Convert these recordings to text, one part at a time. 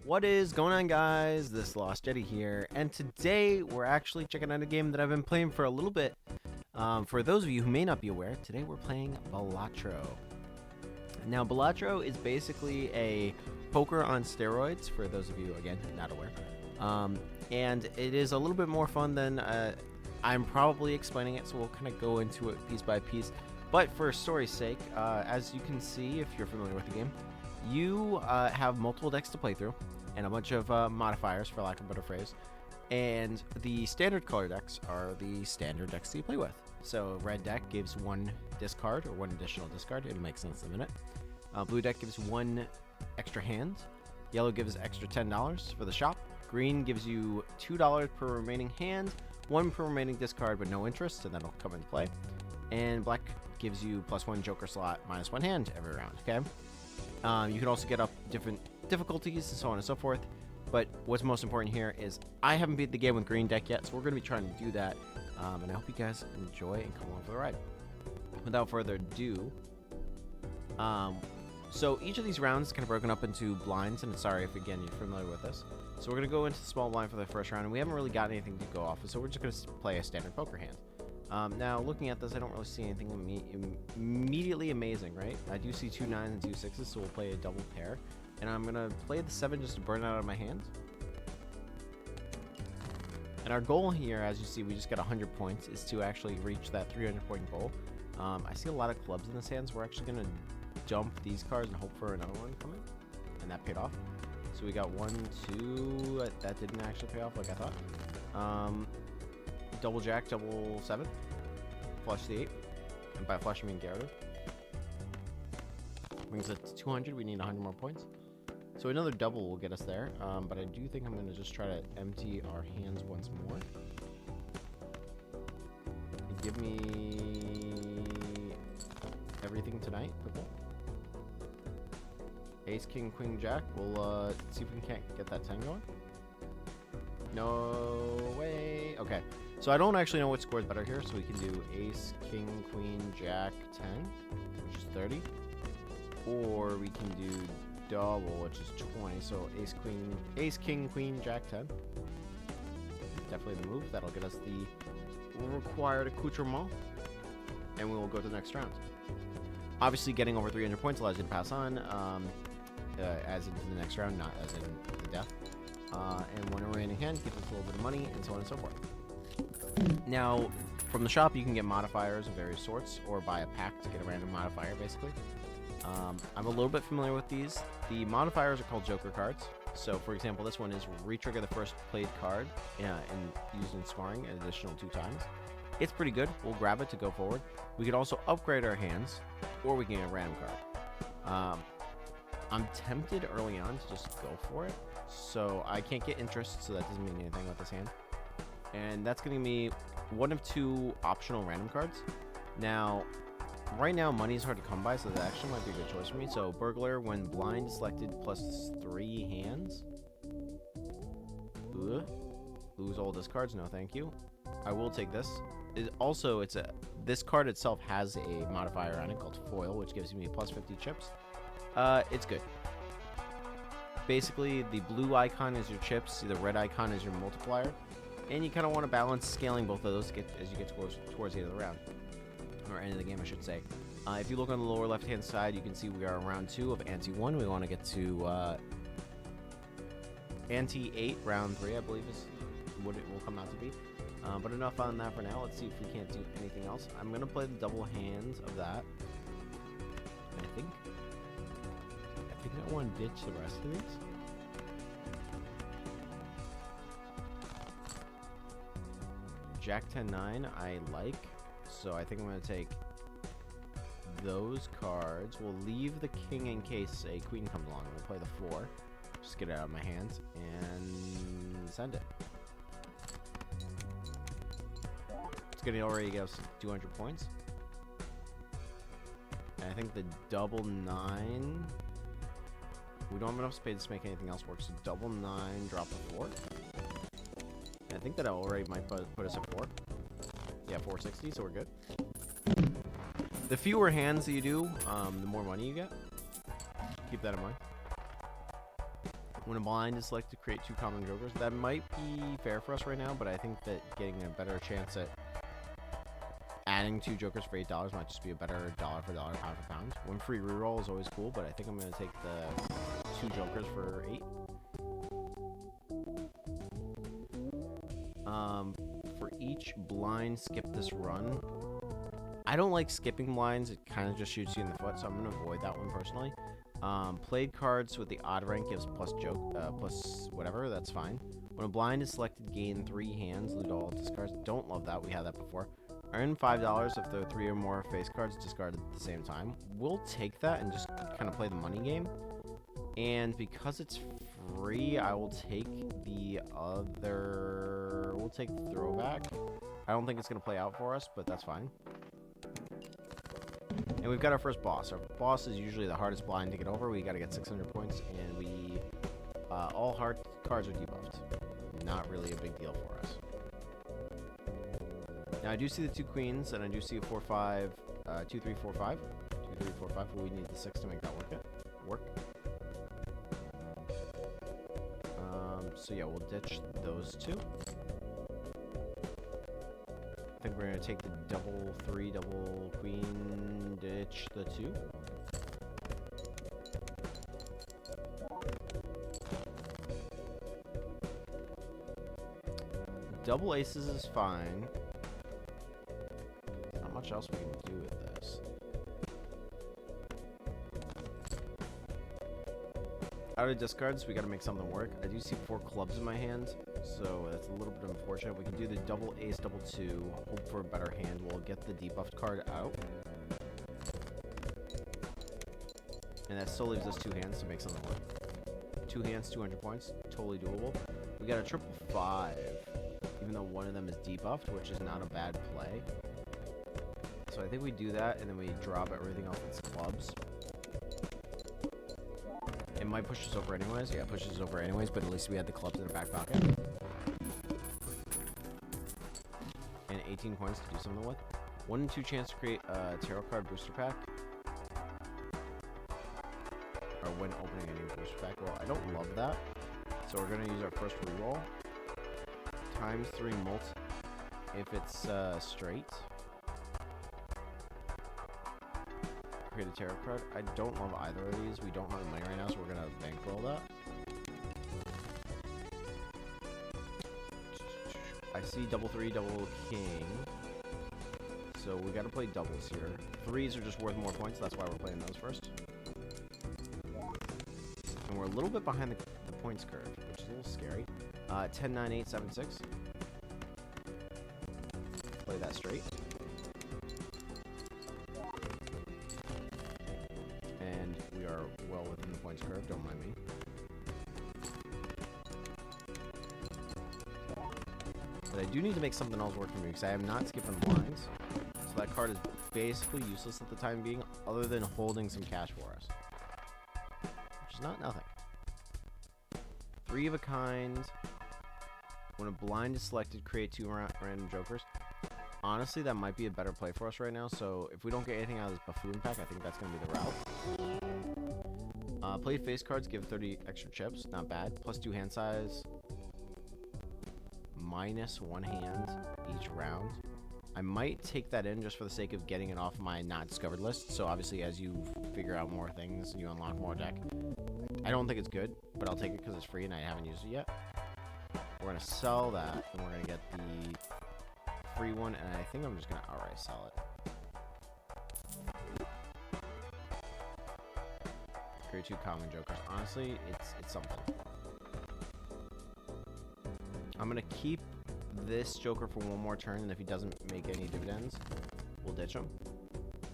What is going on, guys? TheLLostYeti here, and today we're actually checking out a game that I've been playing for a little bit. For those of you who may not be aware, today we're playing Balatro. Now, Balatro is basically a poker on steroids, for those of you, again, not aware. And it is a little bit more fun than I'm probably explaining it, so we'll kind of go into it piece by piece. But for story's sake, as you can see, if you're familiar with the game, you have multiple decks to play through, and a bunch of modifiers, for lack of a better phrase. And the standard color decks are the standard decks that you play with. So red deck gives one discard, or one additional discard. It'll make sense in a minute. Blue deck gives one extra hand. Yellow gives extra $10 for the shop. Green gives you $2 per remaining hand, one per remaining discard, but no interest, and that'll come into play. And black gives you +1 joker slot, -1 hand every round. Okay. You can also get up different difficulties and so on and so forth. But what's most important here is I haven't beat the game with green deck yet, so we're going to be trying to do that. And I hope you guys enjoy and come along for the ride. Without further ado, so each of these rounds is kind of broken up into blinds, and sorry if again you're familiar with this. So we're going to go into the small blind for the first round, and we haven't really got anything to go off of, so we're just going to play a standard poker hand. Now, looking at this, I don't really see anything immediately amazing, right? I do see 2 9s and 2 6s, so we'll play a double pair. And I'm going to play the 7 just to burn it out of my hand. And our goal here, as you see, we just got 100 points, is to actually reach that 300-point goal. I see a lot of clubs in this hand, so we're actually going to dump these cards and hope for another one coming. And that paid off. So we got 1, 2, that didn't actually pay off like I thought. Double jack, double 7, flush the 8, and by flush I mean get rid of. Brings it to 200. We need 100 more points, so another double will get us there. But I do think I'm going to just try to empty our hands once more. Give me everything tonight. Okay. Ace, king, queen, jack. We'll see if we can't get that 10 going. No way. Okay. So I don't actually know what score is better here, so we can do ace, king, queen, jack, 10, which is 30. Or we can do double, which is 20, so ace, king, queen, jack, 10. Definitely the move. That'll get us the required accoutrement, and we will go to the next round. Obviously, getting over 300 points allows you to pass on, as into the next round, not as in the death. And one remaining hand gives us a little bit of money, and so on and so forth. Now, from the shop, you can get modifiers of various sorts, or buy a pack to get a random modifier, basically. I'm a little bit familiar with these. The modifiers are called joker cards. So, for example, this one is re-trigger the first played card and used in sparring an additional 2 times. It's pretty good. We'll grab it to go forward. We could also upgrade our hands, or we can get a random card. I'm tempted early on to just go for it. So I can't get interest, so that doesn't mean anything with this hand. And that's going to be one of 2 optional random cards. Now, right now, money is hard to come by, so that actually might be a good choice for me. So, burglar, when blind is selected, +3 hands. Ugh. Lose all discards, no thank you. I will take this. This card itself has a modifier on it called foil, which gives me +50 chips. It's good. Basically, the blue icon is your chips, the red icon is your multiplier, and you kind of want to balance scaling both of those as you get towards the end of the round, or end of the game, I should say. If you look on the lower left-hand side, you can see we are in round 2 of ante 1. We want to get to ante 8, round 3, I believe is what it will come out to be. But enough on that for now. Let's see if we can't do anything else. I'm going to play the double hands of that. I think I want to ditch the rest of these. Jack 10-9 I like, so I think I'm going to take those cards. We'll leave the king in case a queen comes along. We'll play the 4. Just get it out of my hands and send it. It's going to already give us 200 points. And I think the double 9... We don't have enough spades to make anything else work, so double 9, drop a 4. And I think that already might put us at 4. Yeah, 460, so we're good. The fewer hands that you do, the more money you get. Keep that in mind. When a blind is selected, create 2 common jokers. That might be fair for us right now, but I think that getting a better chance at adding 2 jokers for $8 might just be a better dollar for dollar, pound for pound. One free reroll is always cool, but I think I'm going to take the 2 jokers for 8. For each blind, skip this run. I don't like skipping blinds. It kind of just shoots you in the foot, so I'm going to avoid that one personally. Played cards with the odd rank gives plus whatever. That's fine. When a blind is selected, gain 3 hands, loot all discards. Don't love that. We had that before. Earn $5 if there are 3 or more face cards discarded at the same time. We'll take that and just kind of play the money game. And because it's free, I will take the other... We'll take the throwback. I don't think it's going to play out for us, but that's fine. And we've got our first boss. Our boss is usually the hardest blind to get over. We got to get 600 points, and we... all hard cards are debuffed. Not really a big deal for us. Now, I do see the 2 queens, and I do see a 4, 5, 2, 3, 4, 5. 2, 3, 4, 5, but we need the 6 to make that work. So yeah, we'll ditch those 2. I think we're going to take the double 3, double queen, ditch the 2. Double aces is fine. Not much else we can do with this. Out of discards, we got to make something work. I do see 4 clubs in my hand, so that's a little bit unfortunate. We can do the double ace, double 2, hope for a better hand. We'll get the debuffed card out. And that still leaves us 2 hands to make something work. 2 hands, 200 points, totally doable. We got a triple 5, even though one of them is debuffed, which is not a bad play. So I think we do that, and then we drop everything else that's clubs. It might push us over anyways. Yeah, it pushes us over anyways, but at least we had the clubs in the back pocket. And 18 coins to do something with. 1 in 2 chance to create a tarot card booster pack. Or when opening a new booster pack. Well, I don't love that. So we're going to use our first reroll. Times 3 mult if it's straight. Create a tarot card. I don't love either of these. We don't have the money right now, so we're gonna bankroll that. I see double 3, double king. So we gotta play doubles here. 3s are just worth more points, that's why we're playing those first. And we're a little bit behind the points curve, which is a little scary. 10, 9, 8, 7, 6. Play that straight. Well within the points curve, don't mind me. But I do need to make something else work for me because I am not skipping blinds. So that card is basically useless at the time being, other than holding some cash for us. Which is not nothing. 3 of a kind. When a blind is selected, create 2 random jokers. Honestly, that might be a better play for us right now. So if we don't get anything out of this buffoon pack, I think that's going to be the route. Play face cards, give 30 extra chips. Not bad. Plus 2 hand size. Minus 1 hand each round. I might take that in just for the sake of getting it off my not discovered list. So obviously, as you figure out more things and you unlock more deck, I don't think it's good, but I'll take it because it's free and I haven't used it yet. We're going to sell that, and we're going to get the free one, and I think I'm just going to outright sell it. Create 2 common jokers. Honestly, it's something. I'm going to keep this joker for 1 more turn, and if he doesn't make any dividends, we'll ditch him.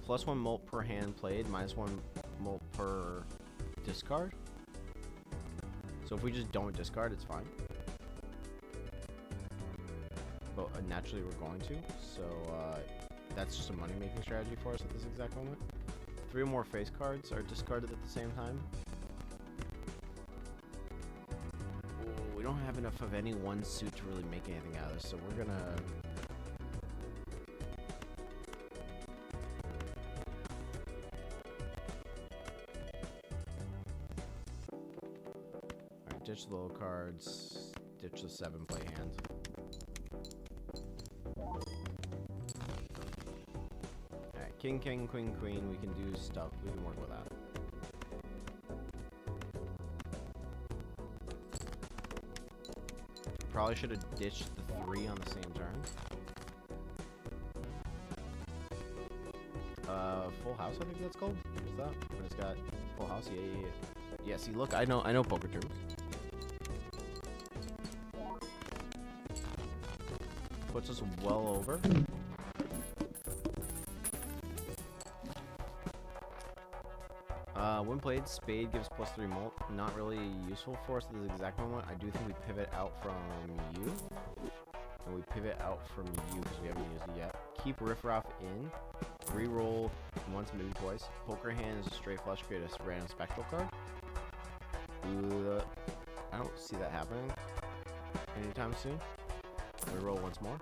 Plus 1 mult per hand played, minus 1 mult per discard. So if we just don't discard, it's fine. But naturally we're going to, so that's just a money-making strategy for us at this exact moment. 3 or more face cards are discarded at the same time. Ooh, we don't have enough of any one suit to really make anything out of this, so we're gonna... Alright, ditch the little cards, ditch the 7 play hand. Alright, king, king, queen, queen. We can do stuff. We can work with that. Probably should have ditched the 3 on the same turn. Full house, I think that's called. What's that? When it's got full house, yeah. Yeah, see, look, I know poker terms. Puts us well over. When played, spade gives +3 mult. Not really useful for us at this exact moment. I do think we pivot out from you. And we pivot out from you because we haven't used it yet. Keep riffraff in. Reroll once, maybe twice. Poker hand is a straight flush, create a random spectral card. I don't see that happening anytime soon. Reroll once more.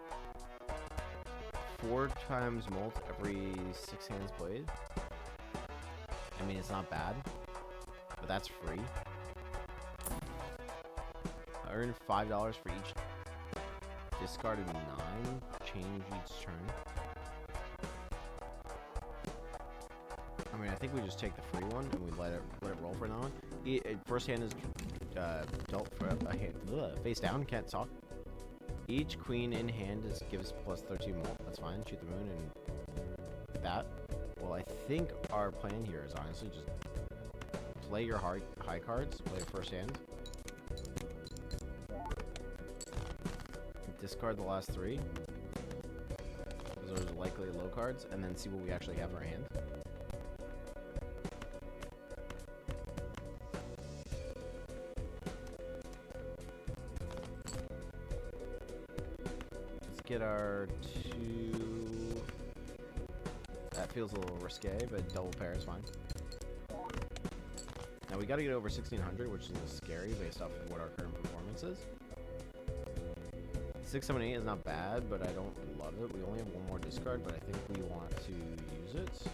4 times mult every 6 hands played. I mean, it's not bad, but that's free. I earned $5 for each discarded 9. Change each turn. I mean, I think we just take the free one and we let it roll for now. First hand is dealt for a hand. Face down, can't talk. Each queen in hand gives +13 mult. That's fine. Shoot the moon and that. Well, I think our plan here is honestly just play your high cards, play your first hand, discard the last 3, because those are likely low cards, and then see what we actually have in our hand. Let's get our 2... That feels a little risque, but double pair is fine. Now we gotta get over 1600, which is scary based off of what our current performance is. 6, 7, 8 is not bad, but I don't love it. We only have 1 more discard, but I think we want to use it.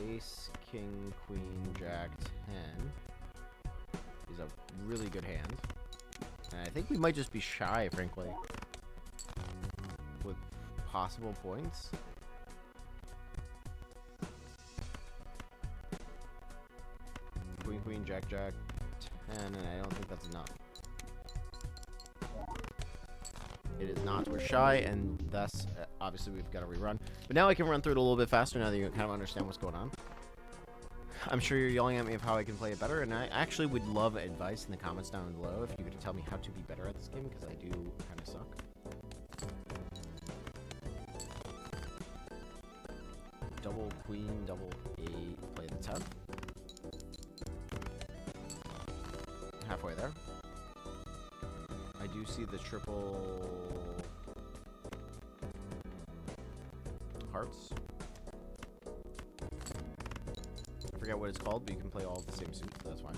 Ace, king, queen, jack, 10 is a really good hand. And I think we might just be shy, frankly, with possible points. Queen, queen, jack, jack, 10, and I don't think that's enough. It is not. We're shy, and thus, obviously, we've got to rerun. But now I can run through it a little bit faster now that you kind of understand what's going on. I'm sure you're yelling at me of how I can play it better, and I actually would love advice in the comments down below if you could tell me how to be better at this game, because I do kind of suck. Double queen, double 8, play the 10. Halfway there. I do see the triple hearts. I forget what it's called, but you can play all the same suits, so that's fine.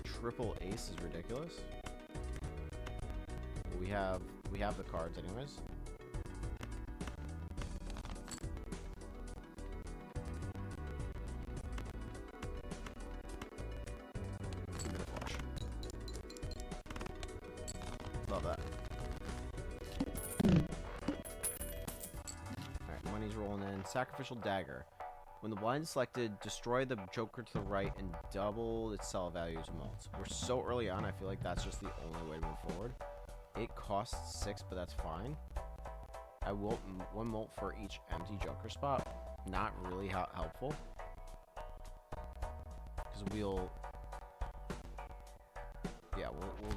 Triple ace is ridiculous. We have the cards anyways. Love that. Alright, money's rolling in. Sacrificial dagger. When the blind is selected, destroy the joker to the right and double its sell value to mult. We're so early on, I feel like that's just the only way to move forward. It costs 6, but that's fine. I will 1 mult for each empty joker spot. Not really helpful. Because we'll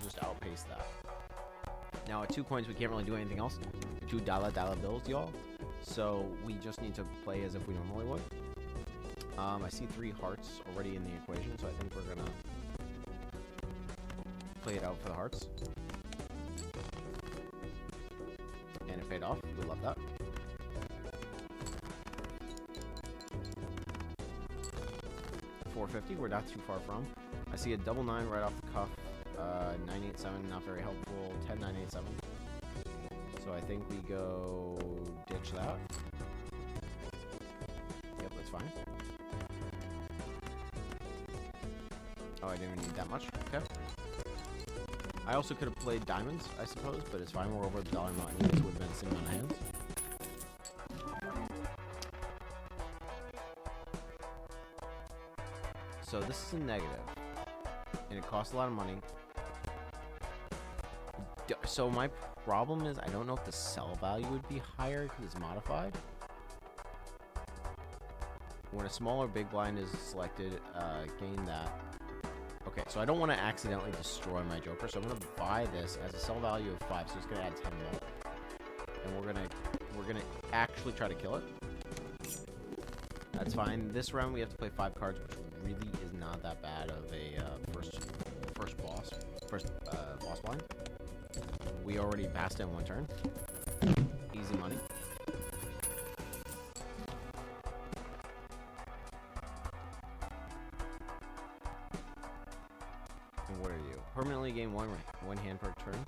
just outpace that. Now at 2 coins, we can't really do anything else. 2 dollar bills, y'all. So we just need to play as if we normally would. I see 3 hearts already in the equation, so I think we're gonna play it out for the hearts. And it paid off. We love that. $450. We're not too far from. I see a double 9 right off the cuff. 987, not very helpful. 10, 987. So I think we go ditch that. Yep, that's fine. Oh, I didn't even need that much. Okay. I also could have played diamonds, I suppose, but it's fine. We're over the dollar amount. This would have been the same amount of hands. So this is a negative, and it costs a lot of money. So my problem is I don't know if the sell value would be higher because it's modified. When a small or big blind is selected, gain that. Okay, so I don't want to accidentally destroy my joker, so I'm gonna buy this as a sell value of 5, so it's gonna add 10 more, and we're gonna actually try to kill it. That's fine. This round we have to play 5 cards, which really is not that bad of a first boss blind. We already passed it in 1 turn. Easy money. And what are you? Permanently gain one hand per turn.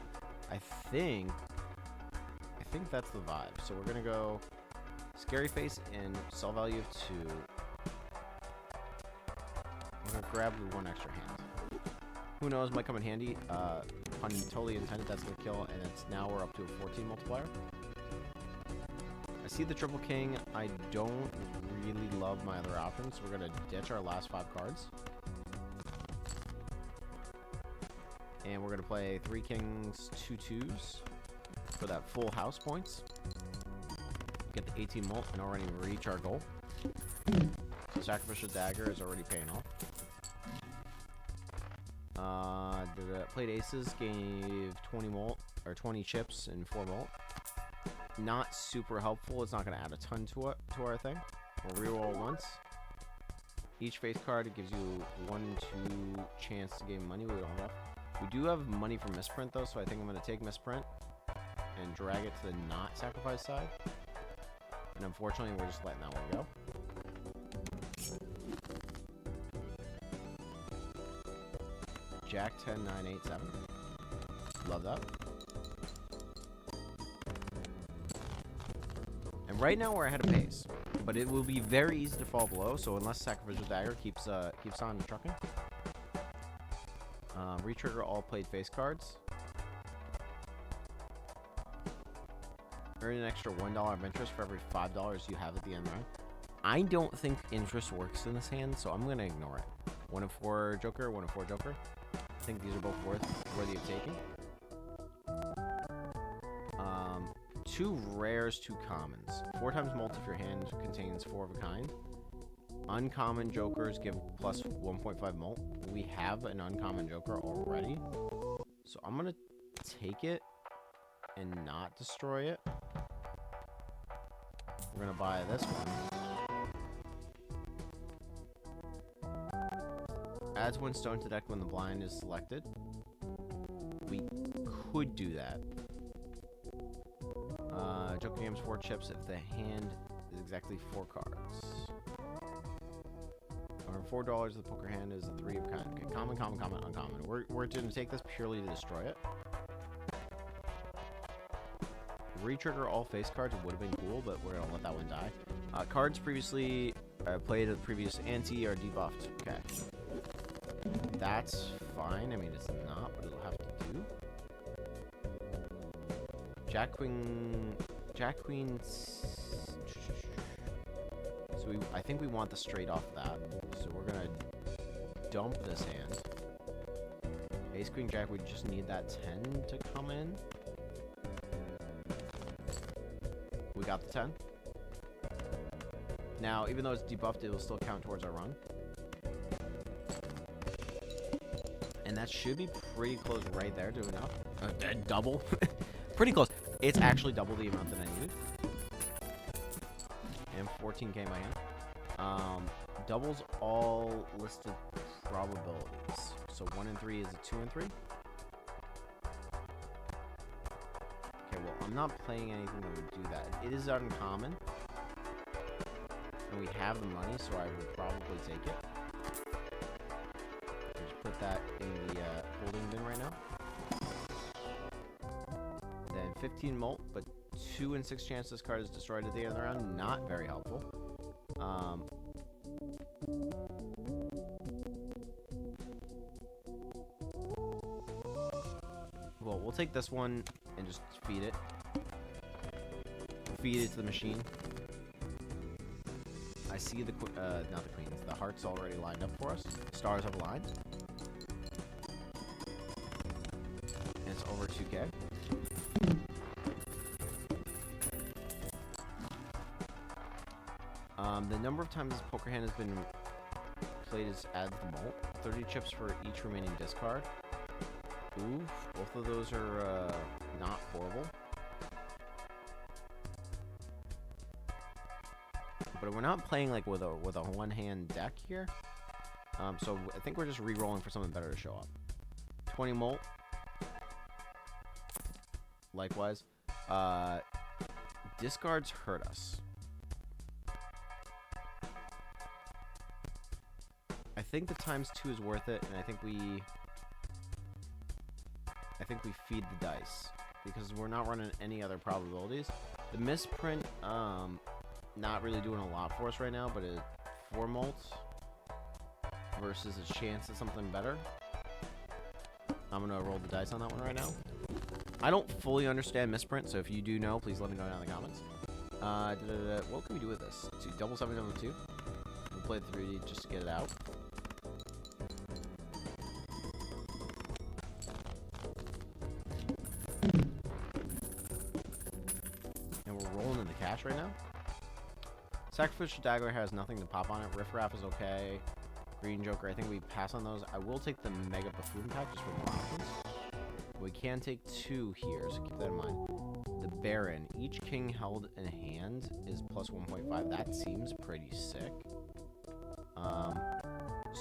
I think that's the vibe. So we're gonna go Scary Face and sell value of 2. We're gonna grab the 1 extra hand. Who knows, might come in handy. Pun totally intended, that's gonna kill, and it's now we're up to a 14 multiplier. I see the triple king. I don't really love my other options, so we're gonna ditch our last 5 cards. And we're gonna play 3 kings, 2 twos for that full house points. Get the 18 mult and already reach our goal. So Sacrificial Dagger is already paying off. Played aces, gave 20 mult, or 20 chips and 4 mult. Not super helpful. It's not going to add a ton to our thing. We'll reroll once. Each face card gives you 1-2 chance to gain money. We don't have. We do have money for misprint though, so I think I'm going to take misprint and drag it to the not sacrifice side. And unfortunately, we're just letting that one go. Jack 10, 9, 8, 7. Love that. And right now we're ahead of pace, but it will be very easy to fall below. So unless Sacrificial Dagger keeps on trucking, retrigger all played face cards. Earn an extra $1 of interest for every $5 you have at the end of the round. I don't think interest works in this hand, so I'm going to ignore it. 1 of 4 joker, 1 of 4 joker. I think these are both worthy of taking. 2 rares, 2 commons. 4 times mult if your hand contains 4 of a kind. Uncommon jokers give plus 1.5 mult. We have an uncommon joker already, so I'm going to take it and not destroy it. We're going to buy this one. Adds 1 stone to deck when the blind is selected. We could do that. Joker games 4 chips if the hand is exactly 4 cards. Or $4, the poker hand is a 3 of kind. Okay, common, common, common, uncommon. We're going to take this purely to destroy it. Retrigger all face cards would have been cool, but we're going to let that one die. Cards previously played at the previous ante are debuffed. Okay. That's fine. I mean, it's not, but it'll have to do. Jack, Queen. So I think we want the straight off that. So we're going to dump this hand. Ace, Queen, Jack, we just need that 10 to come in. We got the 10. Now, even though it's debuffed, it will still count towards our run. And that should be pretty close right there to enough. Double. Pretty close. It's actually double the amount that I needed. And 14k my hand. Doubles all listed probabilities. So 1 and 3 is a 2 and 3. Okay, well, I'm not playing anything that would do that. It is uncommon. And we have the money, so I would probably take it. Just put 15 molt, but 2 and 6 chance this card is destroyed at the end of the round. Not very helpful. Well, we'll take this one and just feed it. Feed it to the machine. I see the not the queens. The hearts already lined up for us. Stars have aligned. And it's over 2K. The number of times this poker hand has been played is adds the molt. 30 chips for each remaining discard. Oof, both of those are not horrible. But we're not playing like with a one-hand deck here. So I think we're just re-rolling for something better to show up. 20 molt. Likewise. Discards hurt us. I think the ×2 is worth it, and I think we feed the dice because we're not running any other probabilities. The misprint, not really doing a lot for us right now, but 4 molt versus a chance at something better. I'm gonna roll the dice on that one right now. I don't fully understand misprint, so if you do know, please let me know down in the comments. What can we do with this? Double 7 over 2. We'll play the 3D just to get it out. Right now. Sacrificial Dagger has nothing to pop on it. Riffraff is okay. Green Joker, I think we pass on those. I will take the Mega Buffoon pack just for the options. We can take 2 here, so keep that in mind. The Baron, each king held in hand is plus 1.5. That seems pretty sick.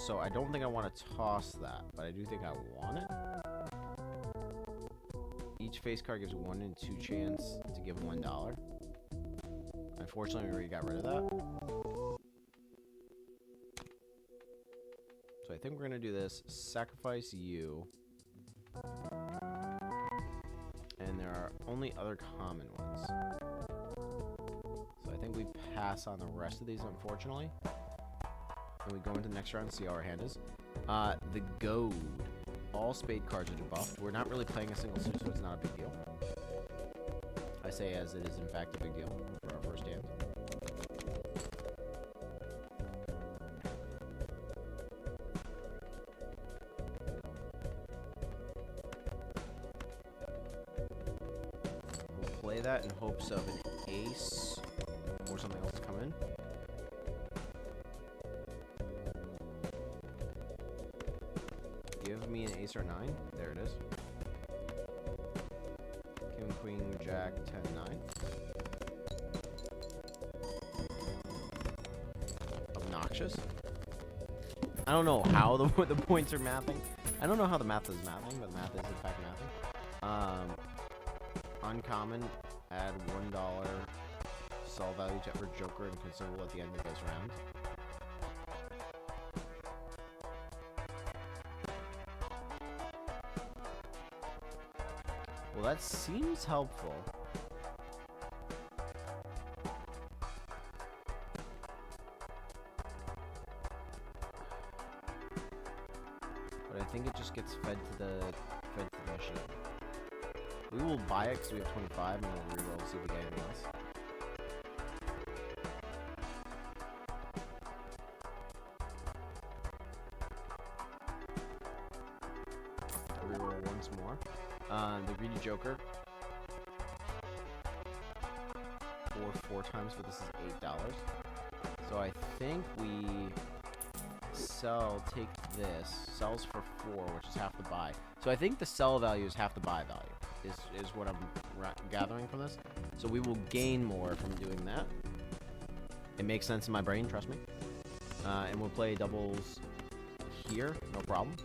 So I don't think I want to toss that, but I do think I want it. Each face card gives 1 and 2 chance to give $1. Unfortunately, we already got rid of that. So I think we're going to do this. Sacrifice you. And there are only other common ones. So I think we pass on the rest of these, unfortunately. And we go into the next round and see how our hand is. The Goad. All spade cards are debuffed. We're not really playing a single suit, so it's not a big deal. I say as it is in fact a big deal for our first hand. We'll play that in hopes of an ace or something else to come in. Give me an ace or 9. There it is. King, queen, jack, 10, 9. Obnoxious. I don't know how the points are mapping. I don't know how the math is mapping, but the math is in fact mapping. Uncommon, add $1 sell value to every joker and consumable at the end of this round. Well, that seems helpful. But I think it just gets fed to the machine. We will buy it because we have 25 and we'll reroll to see if we get anything else. Reroll once more. The Greedy Joker. Or 4 times, but this is $8. So I think we take this. Sells for 4, which is half the buy. So I think the sell value is half the buy value. Is what I'm gathering from this. So we will gain more from doing that. It makes sense in my brain, trust me. And we'll play doubles here, no problem.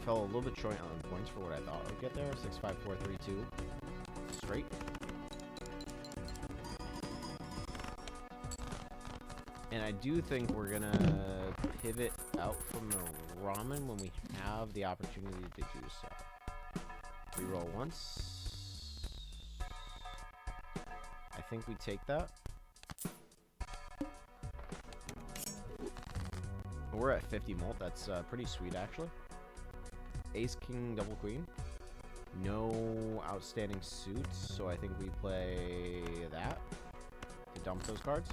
Fell a little bit short on points for what I thought I would get there. 6, 5, 4, 3, 2. Straight. And I do think we're gonna pivot out from the ramen when we have the opportunity to do so. Reroll once. I think we take that. We're at 50 mult. That's pretty sweet, actually. Ace, king, double queen. No outstanding suits, so I think we play that to dump those cards.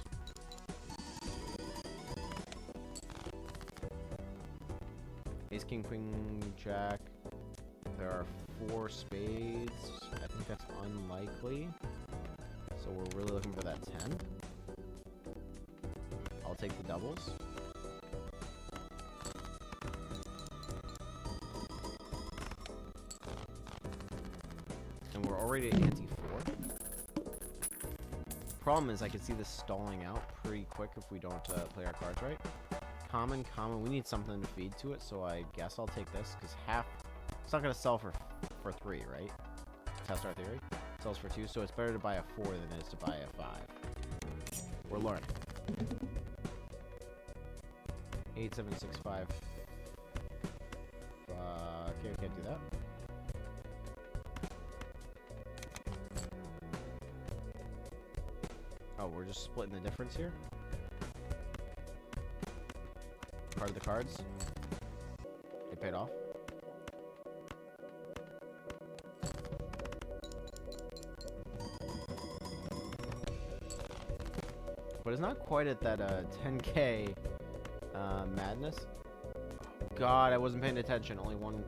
Ace, king, queen, jack. There are 4 spades. I think that's unlikely. So we're really looking for that 10. I'll take the doubles. And we're already at ante 4. Problem is I can see this stalling out pretty quick if we don't play our cards right. Common, common. We need something to feed to it, so I guess I'll take this, because half... It's not going to sell for 3, right? Test our theory. It sells for 2, so it's better to buy a 4 than it is to buy a 5. We're learning. 8, 7, 6, 5. Okay, can't do that. Oh, we're just splitting the difference here. Card of the cards. It paid off. But it's not quite at that 10k madness. God, I wasn't paying attention. Only one.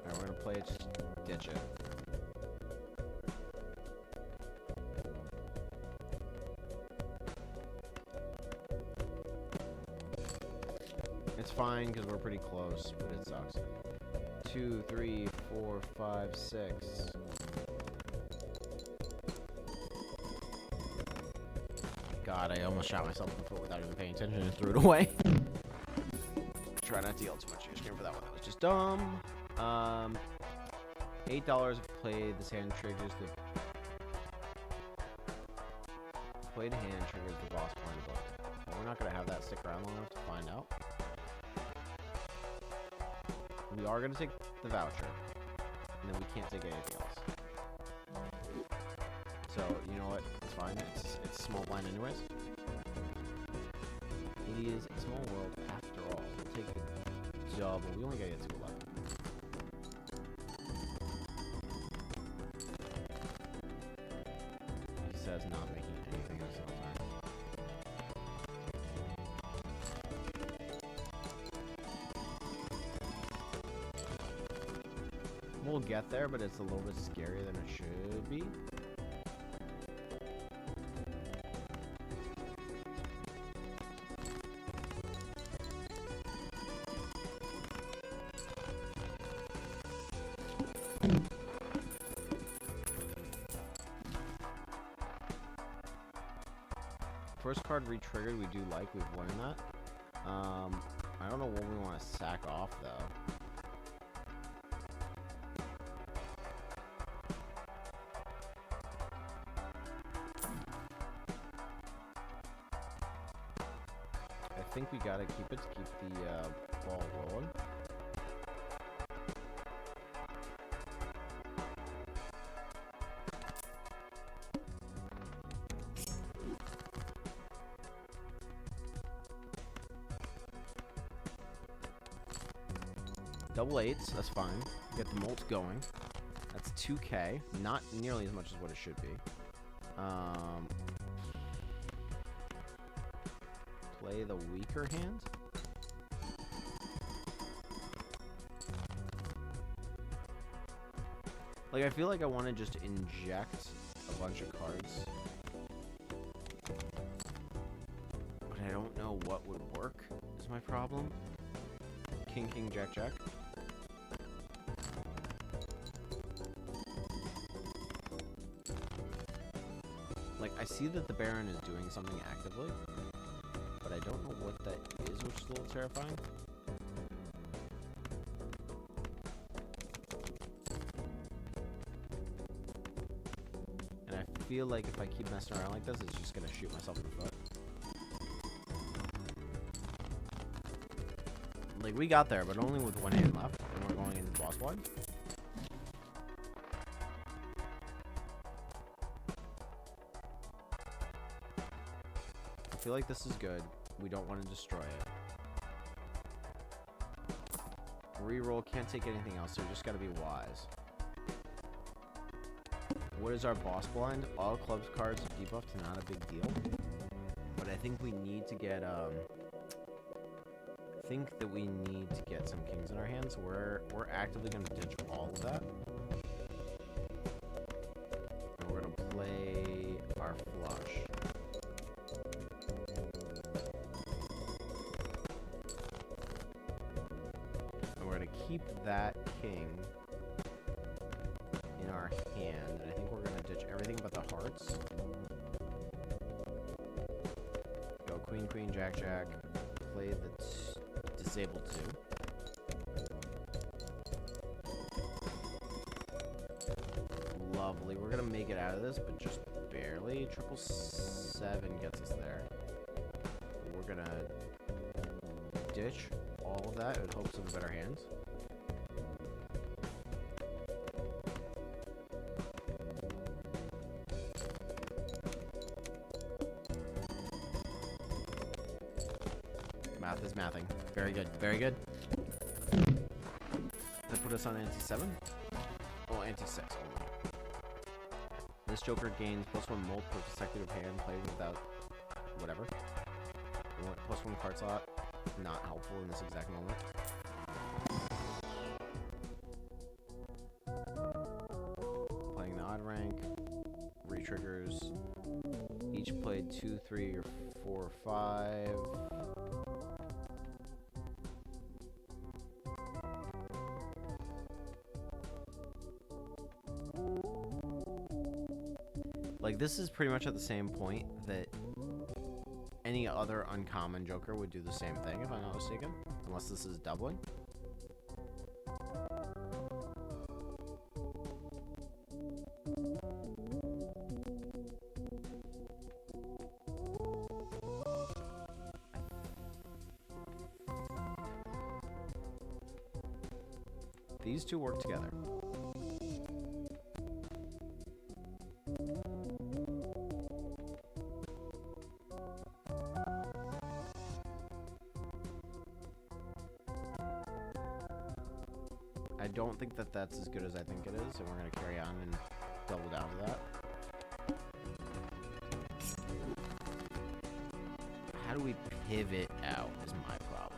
Alright, we're gonna play it, just ditch it. It's fine because we're pretty close, but it sucks. 2, 3, 4, 5, 6. God, I almost shot myself in the foot without even paying attention and threw it away. Try not to yell too much on your screen for that one. That was just dumb. $8 if played. This hand triggers the... Played hand triggers the boss blind book. Well, we're not going to have that stick around long enough to find out. We are going to take the voucher. And then we can't take anything else. So, you know what? It's fine. It's small blind anyways. It is a small world after all. We'll take the double. We only got to get to 11. He says not making anything a single time. We'll get there, but it's a little bit scarier than it should be. First card re-triggered, we do like. We've learned that. I don't know what we want to sack off, though. I think we gotta keep it to keep the ball rolling. Double 8s, that's fine. Get the molt going. That's 2k, not nearly as much as what it should be. Play the weaker hand. Like, I feel like I want to just inject a bunch of cards. But I don't know what would work, is my problem. King, king, jack, jack. Like, I see that the Baron is doing something actively, but I don't know what that is, which is a little terrifying. feel like if I keep messing around like this, it's just gonna shoot myself in the foot. Like, we got there, but only with one hand left, and we're going into boss wide. I feel like this is good. We don't want to destroy it. Reroll, can't take anything else, so we just gotta be wise. What is our boss blind? All clubs cards debuffed, not a big deal. But I think we need to get, I think that we need to get some kings in our hands. We're actively gonna ditch all of that. And we're gonna play our flush. And we're gonna keep that king in our hand, and I think we're gonna ditch everything but the hearts. Go queen, queen, jack, jack. Play the disabled 2. Lovely. We're gonna make it out of this, but just barely. 777 gets us there. We're gonna ditch all of that in hopes of better hands. Math is mathing. Very good. Very good. That put us on anti-7? Oh, anti-6. This Joker gains +1 molt per consecutive hand played without whatever. +1 card slot. Not helpful in this exact moment. Playing the odd rank. Re-triggers. Each played 2, 3, or 4, or 5. Like, this is pretty much at the same point that any other uncommon Joker would do the same thing, if I'm not mistaken. Unless this is doubling. These two work together. I don't think that that's as good as I think it is, and we're going to carry on and double down to that. How do we pivot out is my problem.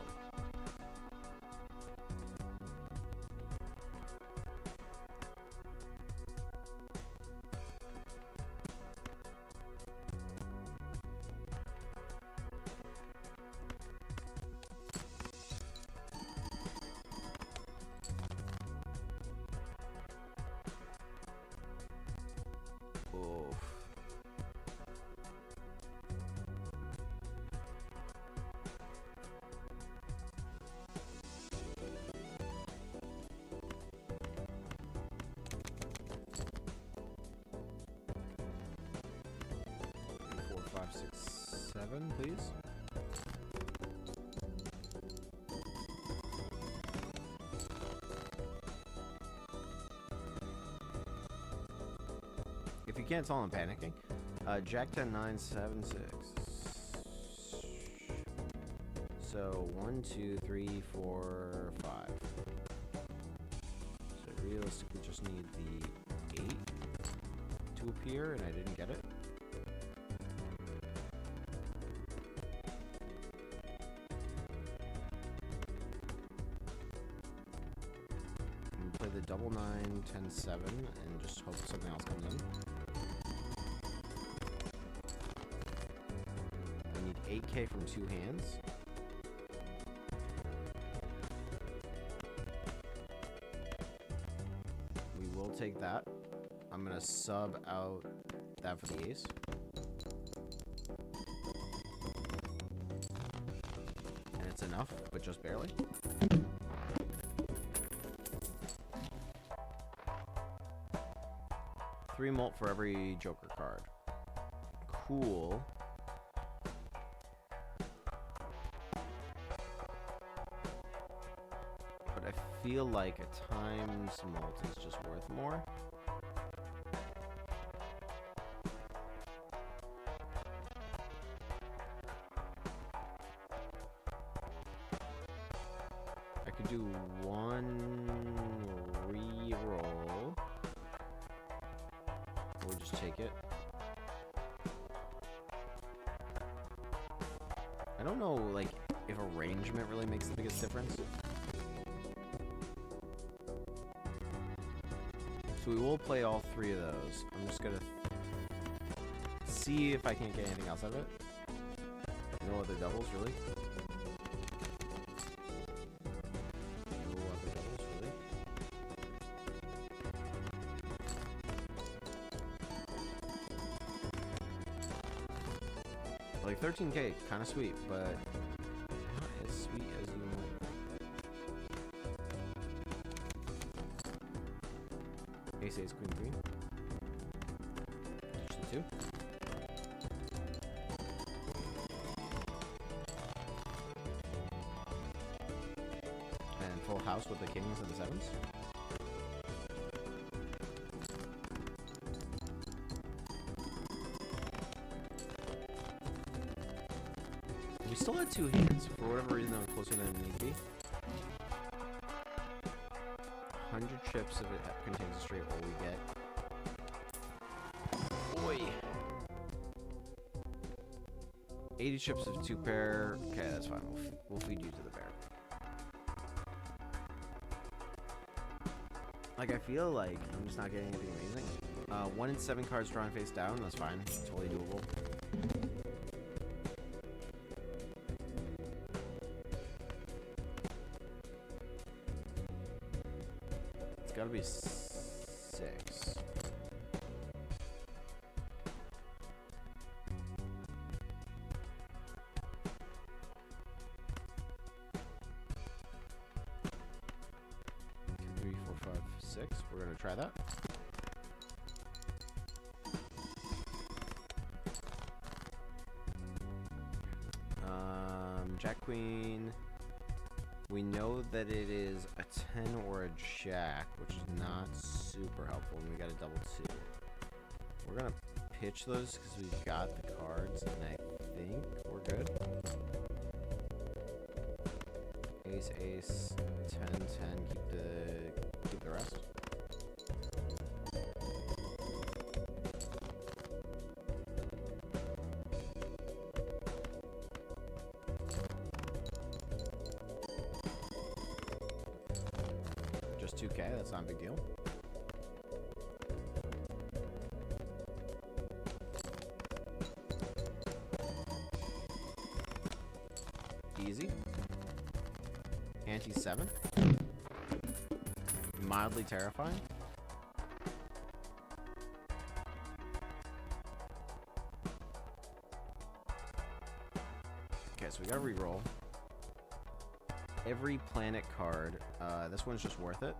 Oof. Four, five, six, 7, please. If you can't tell, I'm panicking. Jack 10, 9, 7, 6. So 1, 2, 3, 4, 5. So realistically, just need the 8 to appear, and I didn't get it. I'm gonna play the double 9, 10, 7, and just hope something else comes in. 8k from 2 hands. We will take that. I'm gonna sub out that for the ace. And it's enough, but just barely. 3 mult for every Joker card. Cool. But I feel like a times mult is just worth more. I could do 1 re-roll. Or just take it. I don't know, like, if arrangement really makes the biggest difference. So we will play all 3 of those. I'm just gonna see if I can't get anything else out of it. No other doubles, really? No other doubles, really? Like 13k, kind of sweet, but not as sweet as you might. Ace, ace, queen, queen. Just the 2. And full house with the kings and the 7s. We still had 2 hands. For whatever reason, that was closer than it need to be. 100 chips if it contains a straight roll we get. Boy. 80 chips of 2 pair. Okay, that's fine. We'll feed you to the bear. Like, I feel like I'm just not getting anything amazing. 1 in 7 cards drawn face down. That's fine. Totally doable. Gotta be 6. Two, 3, 4, 5, 6. We're gonna try that. Jack Queen. We know that it is a 10 or a jack, which is not super helpful, and we got a double 2. We're gonna pitch those because we've got the cards, and I think we're good. Ace, ace, 10, 10. Keep the rest. Just 2k, that's not a big deal. Easy. Ante 7. Mildly terrifying. Okay, so we gotta re-roll. Every planet card. This one's just worth it.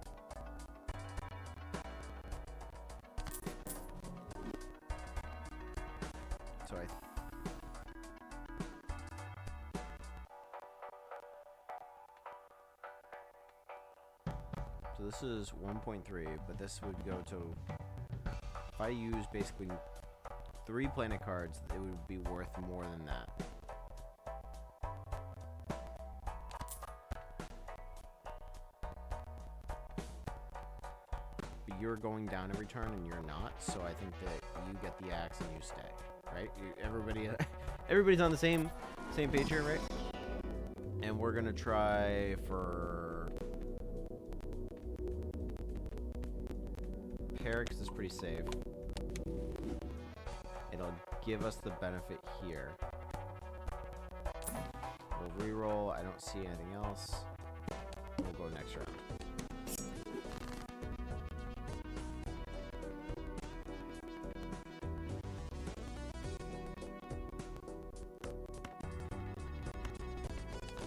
So so this is 1.3, but this would go to, if I use basically 3 planet cards, it would be worth more than that. But you're going down every turn and you're not, so I think that you get the axe and you stay, right? Everybody's on the same page here, right? And we're gonna try for Herix is pretty safe. It'll give us the benefit here. We'll re-roll. I don't see anything else. We'll go next round.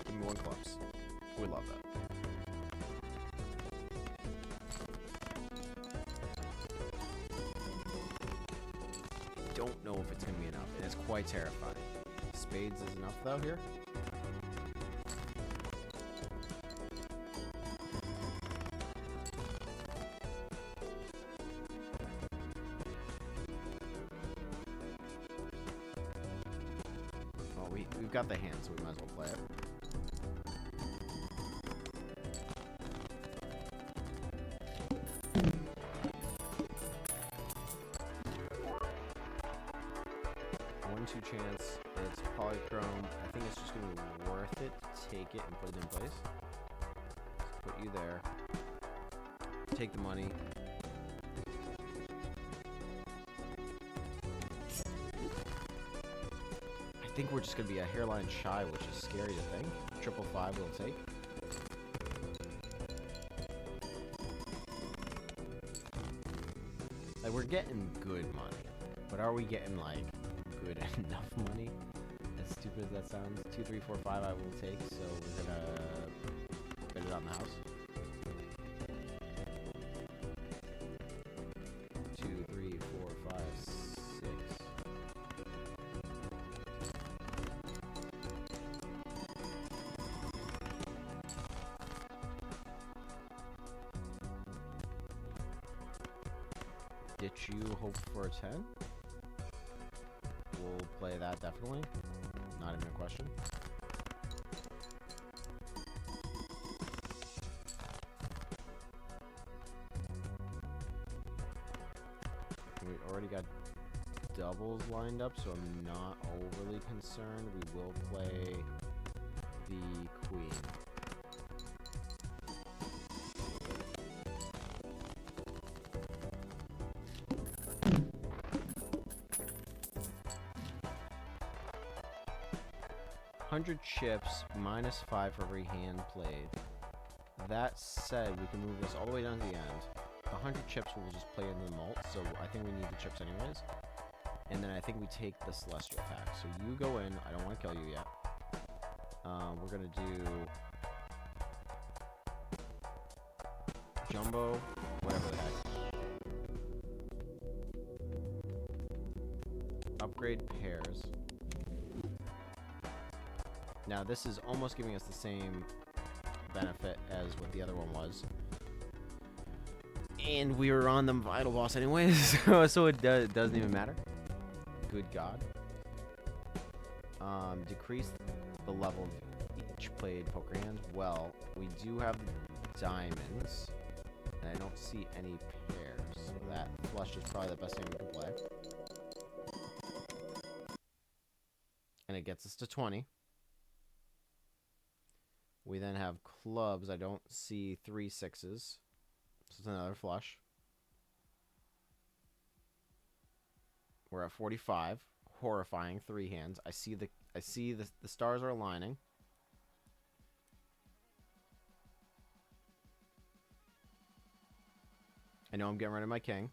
Give me 1 clubs. We love that. don't know if it's going to be enough, and it's quite terrifying. Spades is enough, though, here. Well, we've got the hand, so we might as well play it. Chance. It's polychrome. I think it's just going to be worth it to take it and put it in place. So put you there. Take the money. I think we're just going to be a hairline shy, which is scary to think. 555 we'll take. Like, we're getting good money. But are we getting, like, good enough money? As stupid as that sounds. 2, 3, 4, 5 I will take, so we're gonna bet it on the house. 2, 3, 4, 5, 6. Ditch you, hope for a 10? We'll play that, definitely. Not even a question. We already got doubles lined up, so I'm not overly concerned. We will play the queen. Chips, -5 for every hand played. That said, we can move this all the way down to the end. 100 chips will just play into the mult, so I think we need the chips anyways. And then I think we take the Celestial pack. So you go in. I don't want to kill you yet. We're going to do Jumbo, whatever the heck. Upgrade pairs. Now, this is almost giving us the same benefit as what the other one was. And we were on the Vital Boss anyways, so it doesn't even matter. Good God. Decrease the level of each played poker hand. Well, we do have diamonds, and I don't see any pairs. So that flush is probably the best hand we can play. And it gets us to 20. We then have clubs. I don't see 3 6s. So it's another flush. We're at 45. Horrifying 3 hands. I see the stars are aligning. I know I'm getting rid of my king,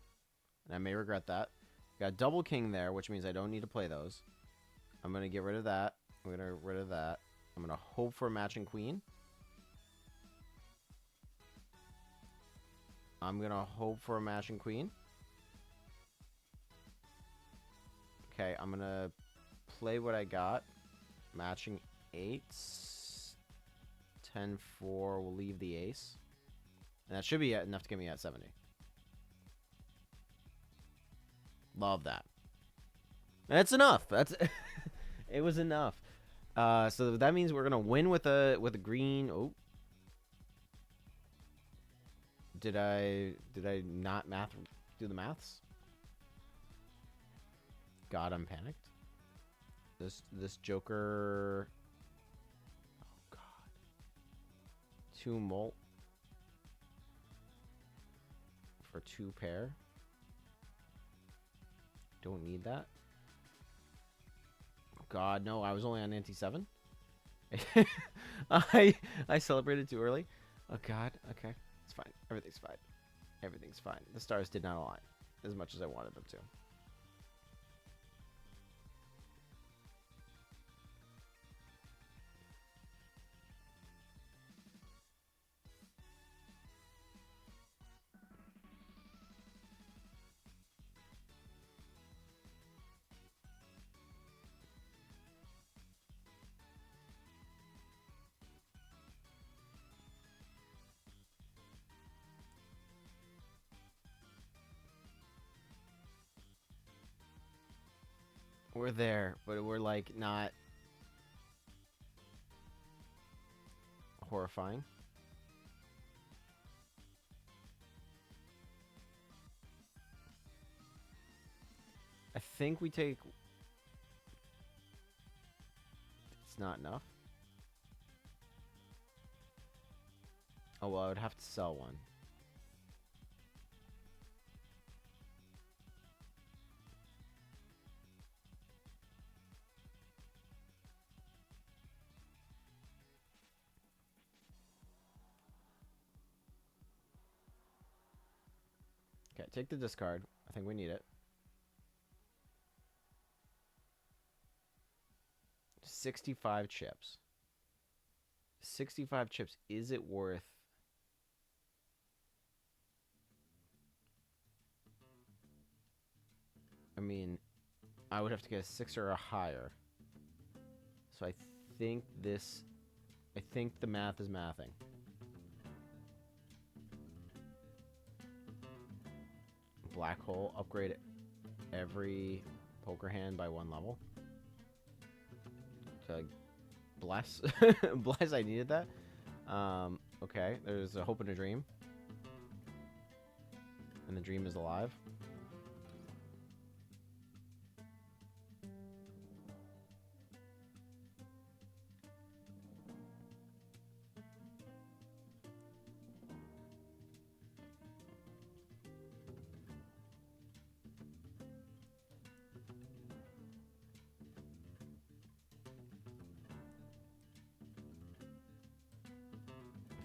and I may regret that. Got double king there, which means I don't need to play those. I'm gonna get rid of that. I'm gonna get rid of that. I'm going to hope for a matching queen. I'm going to hope for a matching queen. Okay, I'm going to play what I got. Matching 8s. 10-4. We'll leave the ace. And that should be enough to get me at 70. Love that. That's enough. That's it was enough. So that means we're gonna win with a green. Oh, did I not do the maths? God, I'm panicked. This Joker. Oh God. 2 mult for 2 pair. Don't need that. God, no, I was only on anti-7. I celebrated too early. Oh God, okay. It's fine. Everything's fine. Everything's fine. The stars did not align as much as I wanted them to. We're there, but we're like not horrifying. I think we take... It's not enough. Oh, well, I would have to sell one. Okay, take the discard. I think we need it. 65 chips. 65 chips. Is it worth... I mean, I would have to get a 6 or a higher. So I think this... I think the math is mathing. Black hole. Upgrade every poker hand by 1 level. So, bless. Bless, I needed that. Okay, there's a hope and a dream. And the dream is alive.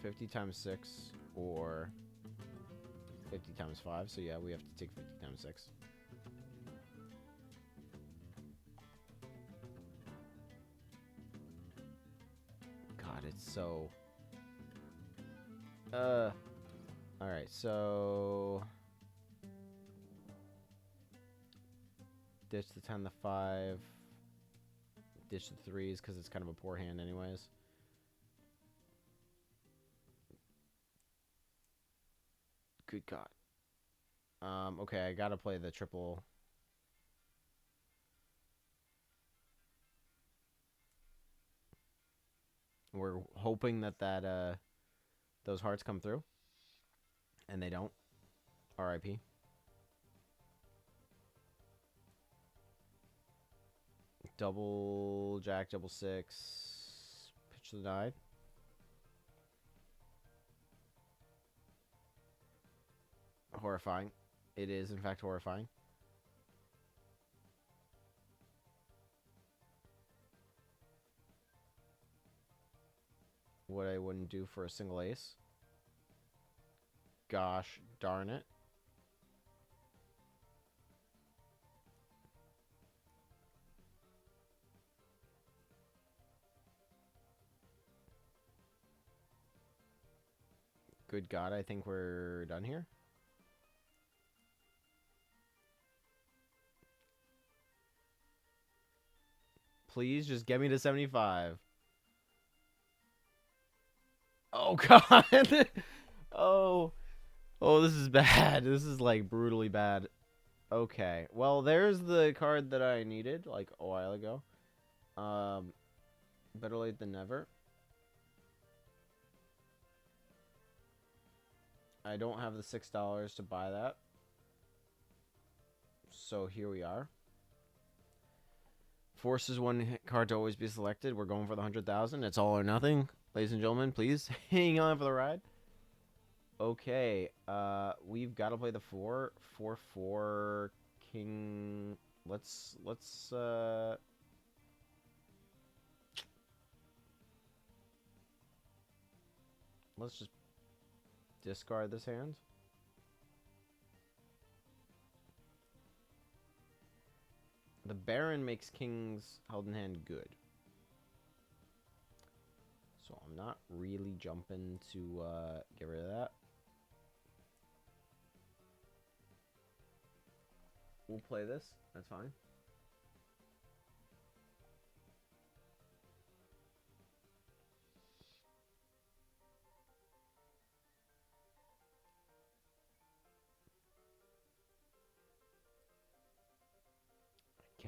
$50 times 6 or 50 times 5. So yeah, we have to take 50 times 6. God, it's so... Alright, so... Ditch the 10, the 5. Ditch the 3s because it's kind of a poor hand anyways. Good God. Okay, I gotta play the triple. We're hoping that those hearts come through. And they don't. R.I.P. Double jack, double 6. Pitch the 9. Horrifying. It is, in fact, horrifying. What I wouldn't do for a single ace. Gosh darn it. Good God, I think we're done here. Please just get me to 75. Oh, God. Oh. Oh, this is bad. This is, like, brutally bad. Okay. Well, there's the card that I needed, like, a while ago. Better late than never. I don't have the $6 to buy that. So here we are. Forces one card to always be selected. We're going for the 100,000. It's all or nothing. Ladies and gentlemen, please hang on for the ride. Okay, we've got to play the 4/4 king. Let's just discard this hand. The Baron makes kings held in hand good. So I'm not really jumping to get rid of that. We'll play this. That's fine.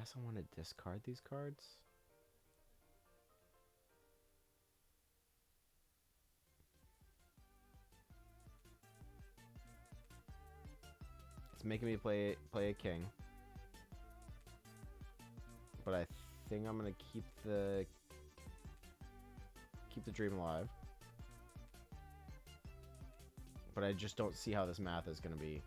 guess I want to discard these cards. It's making me play a king. But I think I'm gonna keep the dream alive. But I just don't see how this math is gonna be.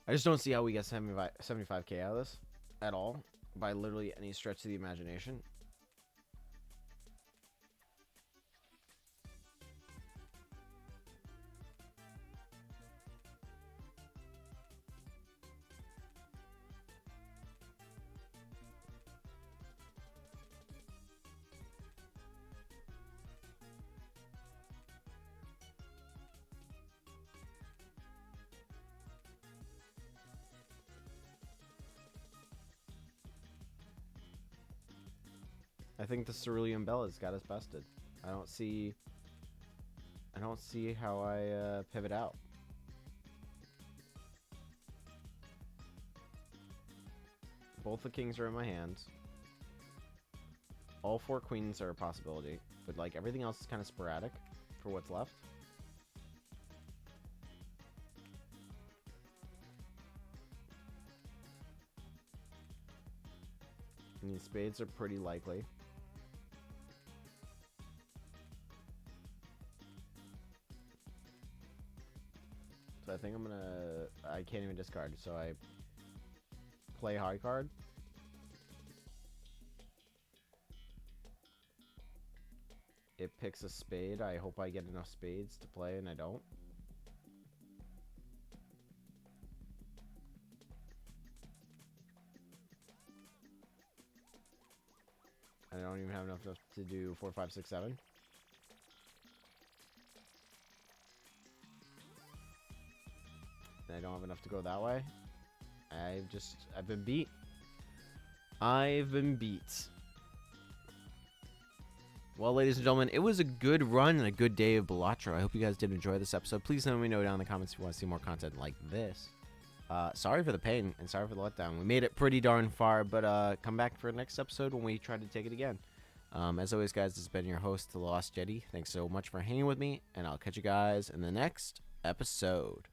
I just don't see how we get 75k out of this at all by literally any stretch of the imagination. I think the Cerulean Bella's got us bested. I don't see how I pivot out. Both the kings are in my hands. All 4 queens are a possibility, but like everything else is kind of sporadic for what's left. And these spades are pretty likely. So I think I'm gonna... I can't even discard, so I play high card. It picks a spade. I hope I get enough spades to play, and I don't. I don't even have enough to do 4, 5, 6, 7. And I don't have enough to go that way. I've been beat. I've been beat. Well, ladies and gentlemen, it was a good run and a good day of Balatro. I hope you guys did enjoy this episode. Please let me know down in the comments if you want to see more content like this. Sorry for the pain and sorry for the letdown. We made it pretty darn far, but come back for the next episode when we try to take it again. As always, guys, this has been your host, TheLLostYeti. Thanks so much for hanging with me, and I'll catch you guys in the next episode.